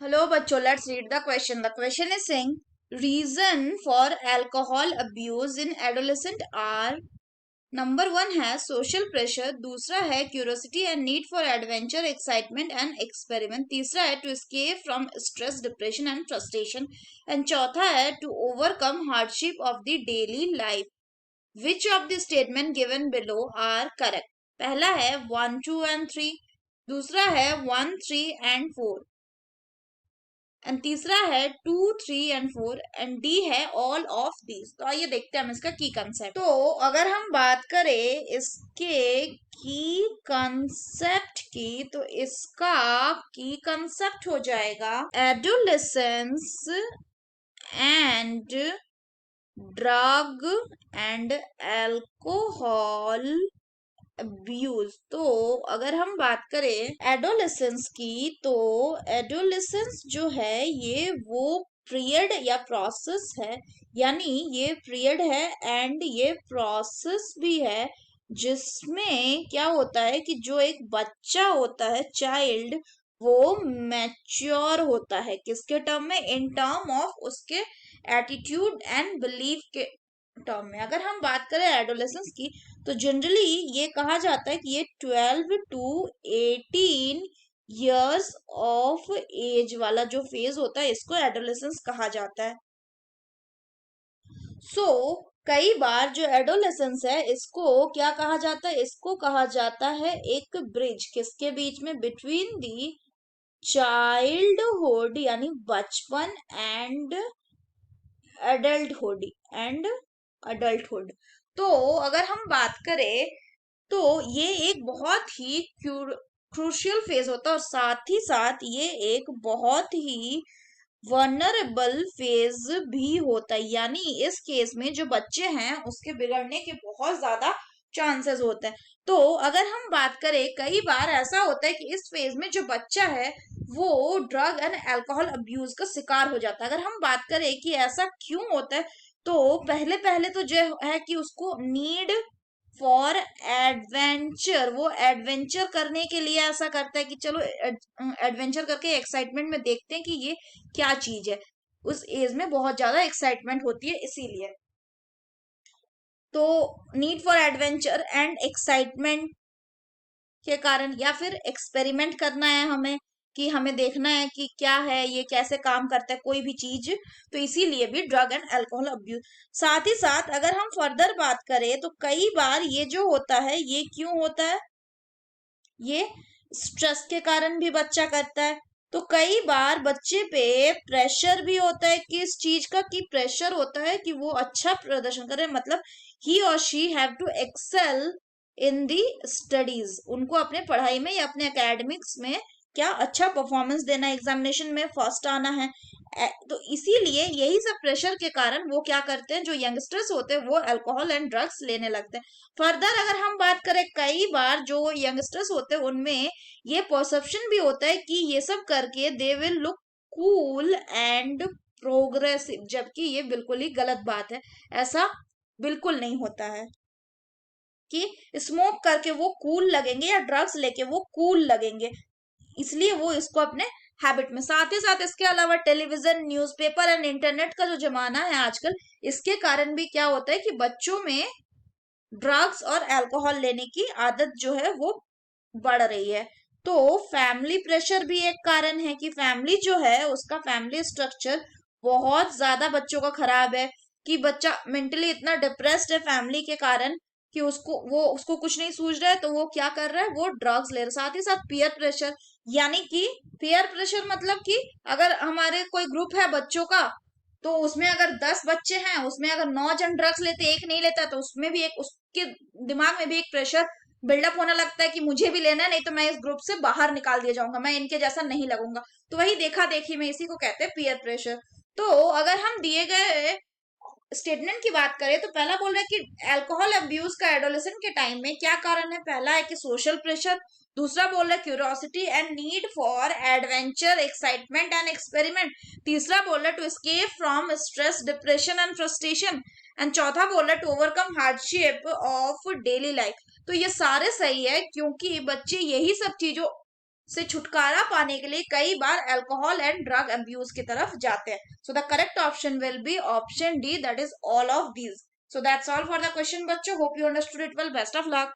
Hello, bachcho. Let's read the question. The question is saying reason for alcohol abuse in adolescent are number one है social pressure, दूसरा है curiosity and need for adventure, excitement and experiment, तीसरा है to escape from stress, depression and frustration, and चौथा है to overcome hardship of the daily life. Which of the statement given below are correct? पहला है 1, 2 and 3, दूसरा है 1, 3 and 4, and तीसरा है 2, 3 एंड 4, एंड डी है ऑल ऑफ दीज। तो आइए देखते हैं हम इसका की कंसेप्ट। तो अगर हम बात करें इसके की कंसेप्ट की, तो इसका की कंसेप्ट हो जाएगा adolescence and drug and alcohol abuse. तो अगर हम बात करें एडोलेसेंस की, तो एडोलेसेंस जो है ये वो पीरियड या प्रोसेस है, यानी ये पीरियड है एंड ये प्रोसेस भी है जिसमें क्या होता है कि जो एक बच्चा होता है, चाइल्ड, वो मैच्योर होता है। किसके टर्म में? इन टर्म ऑफ उसके एटीट्यूड एंड बिलीफ के टर्म में। अगर हम बात करें एडोलेसेंस की, तो जनरली ये कहा जाता है कि ये 12 to 18 इयर्स ऑफ एज वाला जो फेज होता है, इसको एडोलेसेंस कहा जाता है। कई बार जो एडोलेसेंस है, इसको क्या कहा जाता है? इसको कहा जाता है एक ब्रिज। किसके बीच में? बिटवीन दी चाइल्डहुड यानी बचपन एंड अडल्टहुड। तो अगर हम बात करें, तो ये एक बहुत ही क्रूशियल फेज होता है, और साथ ही साथ ये एक बहुत ही वनरेबल फेज भी होता है। यानी इस केस में जो बच्चे हैं उसके बिगड़ने के बहुत ज्यादा चांसेस होते हैं। तो अगर हम बात करें, कई बार ऐसा होता है कि इस फेज में जो बच्चा है वो ड्रग एंड अल्कोहल अब्यूज का शिकार हो जाता है। अगर हम बात करें कि ऐसा क्यों होता है, तो पहले पहले तो जो है कि उसको नीड फॉर एडवेंचर, वो एडवेंचर करने के लिए ऐसा करता है कि चलो एडवेंचर करके एक्साइटमेंट में देखते हैं कि ये क्या चीज है। उस एज में बहुत ज्यादा एक्साइटमेंट होती है, इसीलिए। तो need for adventure and excitement के कारण, या फिर एक्सपेरिमेंट करना है हमें, कि हमें देखना है कि क्या है, ये कैसे काम करता है कोई भी चीज, तो इसीलिए भी ड्रग एंड अल्कोहल अब्यूज। साथ ही साथ अगर हम फर्दर बात करें, तो कई बार ये जो होता है, ये क्यों होता है? ये स्ट्रेस के कारण भी बच्चा करता है। तो कई बार बच्चे पे प्रेशर भी होता है, कि इस चीज का कि प्रेशर होता है कि वो अच्छा प्रदर्शन करे, मतलब ही और she have to excel in the studies. उनको अपने पढ़ाई में या अपने एकेडमिक्स में क्या अच्छा परफॉर्मेंस देना है, एग्जामिनेशन में फर्स्ट आना है। तो इसीलिए यही सब प्रेशर के कारण वो क्या करते हैं, जो यंगस्टर्स होते हैं वो अल्कोहल एंड ड्रग्स लेने लगते हैं। फर्दर अगर हम बात करें, कई बार जो यंगस्टर्स होते हैं उनमें ये परसेप्शन भी होता है कि ये सब करके they will look cool and progressive, जबकि ये बिल्कुल ही गलत बात है। ऐसा बिल्कुल नहीं होता है कि स्मोक करके वो कूल लगेंगे या ड्रग्स लेके वो कूल लगेंगे, इसलिए वो इसको अपने हैबिट में। साथ ही साथ इसके अलावा टेलीविजन, न्यूज़पेपर एंड इंटरनेट का जो जमाना है आजकल, इसके कारण भी क्या होता है कि बच्चों में ड्रग्स और अल्कोहल लेने की आदत जो है वो बढ़ रही है। तो फैमिली प्रेशर भी एक कारण है, कि फैमिली जो है उसका फैमिली स्ट्रक्चर बहुत ज्यादा बच्चों का खराब है, कि बच्चा मेंटली इतना डिप्रेस्ड है फैमिली के कारण, कि उसको कुछ नहीं सूझ रहा है, तो वो क्या कर रहा है, वो ड्रग्स ले रहा है। साथ ही साथ पीयर प्रेशर, यानी कि पीयर प्रेशर मतलब कि अगर हमारे कोई ग्रुप है बच्चों का, तो उसमें अगर 10 बच्चे हैं, उसमें अगर 9 जन ड्रग्स लेते, एक नहीं लेता, तो उसमें भी एक, उसके दिमाग में भी एक प्रेशर बिल्डअप होने लगता है कि मुझे भी लेना है, नहीं तो मैं इस ग्रुप से बाहर निकाल दिया जाऊंगा, मैं इनके जैसा नहीं लगूंगा। तो वही देखा देखी में, इसी को कहते हैं पीयर प्रेशर। तो अगर हम दिए गए स्टेटमेंट की बात करें, तो पहला बोल रहा है कि अल्कोहल अब्यूज का एडोलेसेंट के टाइम में क्या कारण है? पहला है कि सोशल प्रेशर, दूसरा बोल रहा है curiosity and need for adventure, excitement and experiment, तीसरा बोल रहा है to escape from stress, depression and frustration, and चौथा बोल रहा है to overcome hardship of daily life. तो ये सारे सही है, क्योंकि बच्चे यही सब चीजों से छुटकारा पाने के लिए कई बार अल्कोहल एंड ड्रग अब्यूज की तरफ जाते हैं. So the correct option will be option D, that is all of these. So that's all for the question बच्चों. Hope you understood it well. Best of luck.